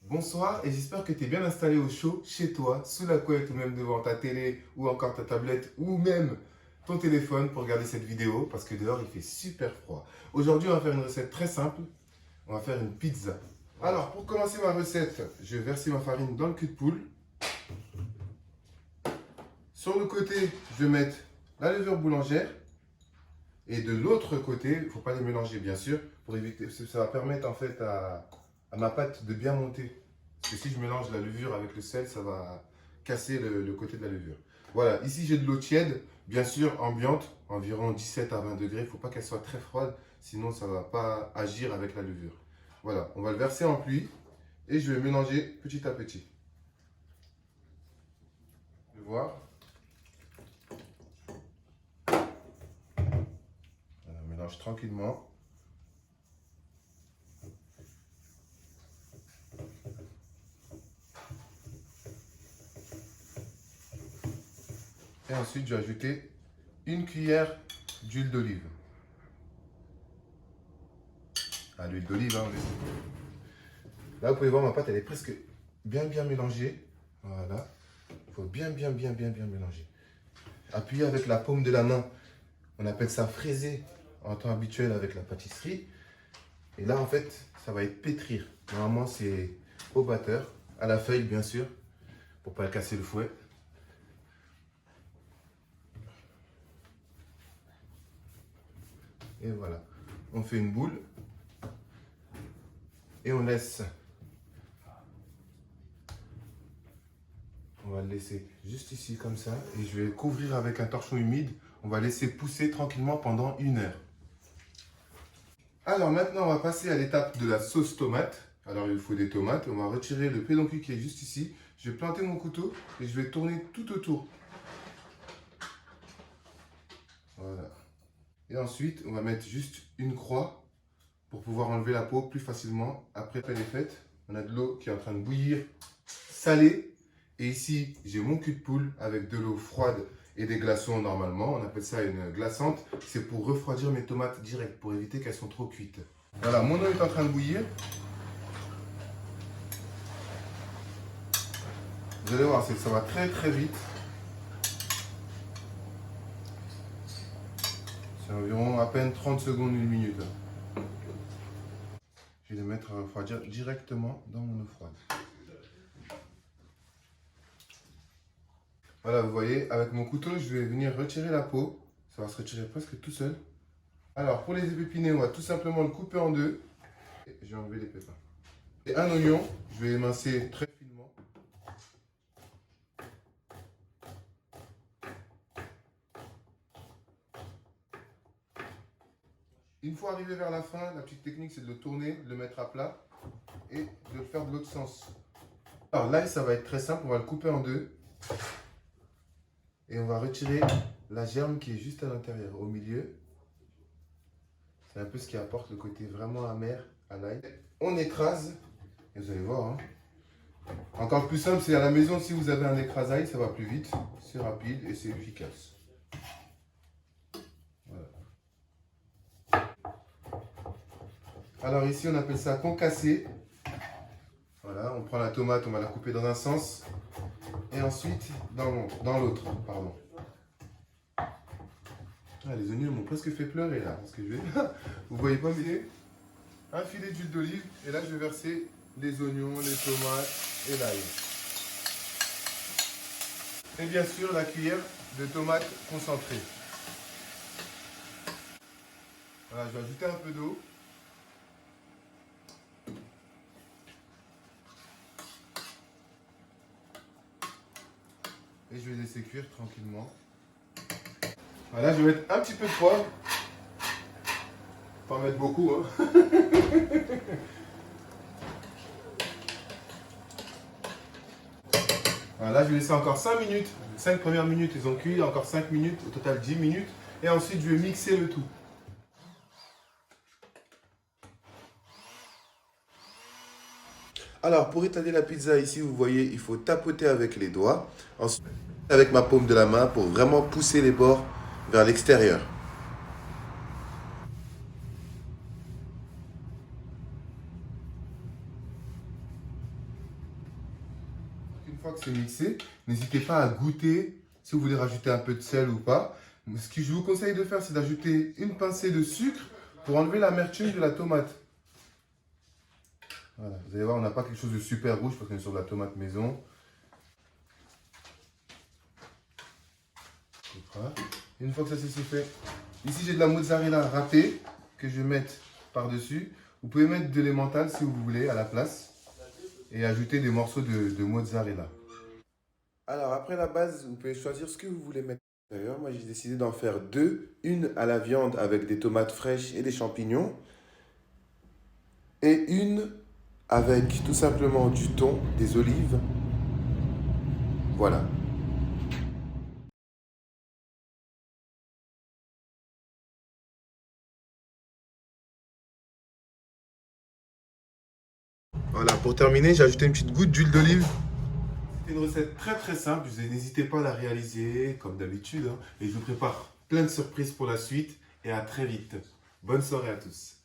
Bonsoir et j'espère que tu es bien installé au chaud chez toi, sous la couette ou même devant ta télé ou encore ta tablette ou même ton téléphone pour regarder cette vidéo parce que dehors il fait super froid. Aujourd'hui on va faire une recette très simple, on va faire une pizza. Alors pour commencer ma recette, je vais verser ma farine dans le cul de poule. Sur le côté, je vais mettre la levure boulangère et de l'autre côté, il ne faut pas les mélanger bien sûr, pour éviter, ça va permettre en fait à ma pâte de bien monter. Parce que si je mélange la levure avec le sel, ça va casser le côté de la levure. Voilà, ici j'ai de l'eau tiède, bien sûr ambiante, environ 17 à 20 degrés. Il ne faut pas qu'elle soit très froide, sinon ça ne va pas agir avec la levure. Voilà, on va le verser en pluie et je vais mélanger petit à petit. Je vais voir. Voilà, on mélange tranquillement. Et ensuite, je vais ajouter une cuillère d'huile d'olive. Ah, l'huile d'olive, hein, là, vous pouvez voir, ma pâte, elle est presque bien mélangée. Voilà. Il faut bien mélanger. Appuyez avec la paume de la main. On appelle ça fraiser en temps habituel avec la pâtisserie. Et là, en fait, ça va être pétrir. Normalement, c'est au batteur, à la feuille, bien sûr, pour ne pas casser le fouet. Et voilà. On fait une boule. Et on laisse. On va le laisser juste ici comme ça. Et je vais couvrir avec un torchon humide. On va laisser pousser tranquillement pendant 1 heure. Alors maintenant, on va passer à l'étape de la sauce tomate. Alors il faut des tomates. On va retirer le pédoncule qui est juste ici. Je vais planter mon couteau et je vais tourner tout autour. Voilà. Et ensuite, on va mettre juste une croix pour pouvoir enlever la peau plus facilement. Après elle est faite, on a de l'eau qui est en train de bouillir, salée. Et ici, j'ai mon cul de poule avec de l'eau froide et des glaçons normalement. On appelle ça une glaçante. C'est pour refroidir mes tomates direct, pour éviter qu'elles sont trop cuites. Voilà, mon eau est en train de bouillir. Vous allez voir, ça va très vite. C'est environ à peine 30 secondes, 1 minute. Je vais les mettre à refroidir directement dans mon eau froide. Voilà, vous voyez, avec mon couteau, je vais venir retirer la peau. Ça va se retirer presque tout seul. Alors, pour les épinés, on va tout simplement le couper en deux. Et je vais enlever les pépins. Et un oignon, je vais émincer très finement. Une fois arrivé vers la fin, la petite technique, c'est de le tourner, de le mettre à plat et de le faire de l'autre sens. Alors, l'ail, ça va être très simple. On va le couper en deux. Et on va retirer la germe qui est juste à l'intérieur, au milieu. C'est un peu ce qui apporte le côté vraiment amer à l'ail. On écrase, et vous allez voir. Hein. Encore plus simple, c'est à la maison, si vous avez un écrasail, ça va plus vite. C'est rapide et c'est efficace. Voilà. Alors ici, on appelle ça concassé. Voilà, on prend la tomate, on va la couper dans un sens. Et ensuite, dans l'autre, pardon. Ah, les oignons m'ont presque fait pleurer là, parce que je vais... Vous voyez pas, mais un filet d'huile d'olive, et là je vais verser les oignons, les tomates et l'ail. Et bien sûr la cuillère de tomates concentrée. Voilà, je vais ajouter un peu d'eau. Et je vais laisser cuire tranquillement. Voilà, je vais mettre un petit peu de poivre. Pas en mettre beaucoup, hein. Voilà, je vais laisser encore 5 minutes. 5 premières minutes, ils ont cuit. Encore 5 minutes, au total 10 minutes. Et ensuite, je vais mixer le tout. Alors, pour étaler la pizza, ici, vous voyez, il faut tapoter avec les doigts. Ensuite, avec ma paume de la main pour vraiment pousser les bords vers l'extérieur. Une fois que c'est mixé, n'hésitez pas à goûter si vous voulez rajouter un peu de sel ou pas. Ce que je vous conseille de faire, c'est d'ajouter une pincée de sucre pour enlever l'amertume de la tomate. Voilà, vous allez voir, on n'a pas quelque chose de super rouge parce qu'on est sur de la tomate maison. Voilà. Une fois que ça c'est fait, ici j'ai de la mozzarella râpée que je vais mettre par-dessus. Vous pouvez mettre de l'emmental si vous voulez à la place et ajouter des morceaux de mozzarella. Alors après la base, vous pouvez choisir ce que vous voulez mettre à l'intérieur. Moi j'ai décidé d'en faire deux. Une à la viande avec des tomates fraîches et des champignons. Et une avec tout simplement du thon, des olives. Voilà. Voilà, pour terminer, j'ai ajouté une petite goutte d'huile d'olive. C'est une recette très très simple, n'hésitez pas à la réaliser comme d'habitude. Et je vous prépare plein de surprises pour la suite et à très vite. Bonne soirée à tous.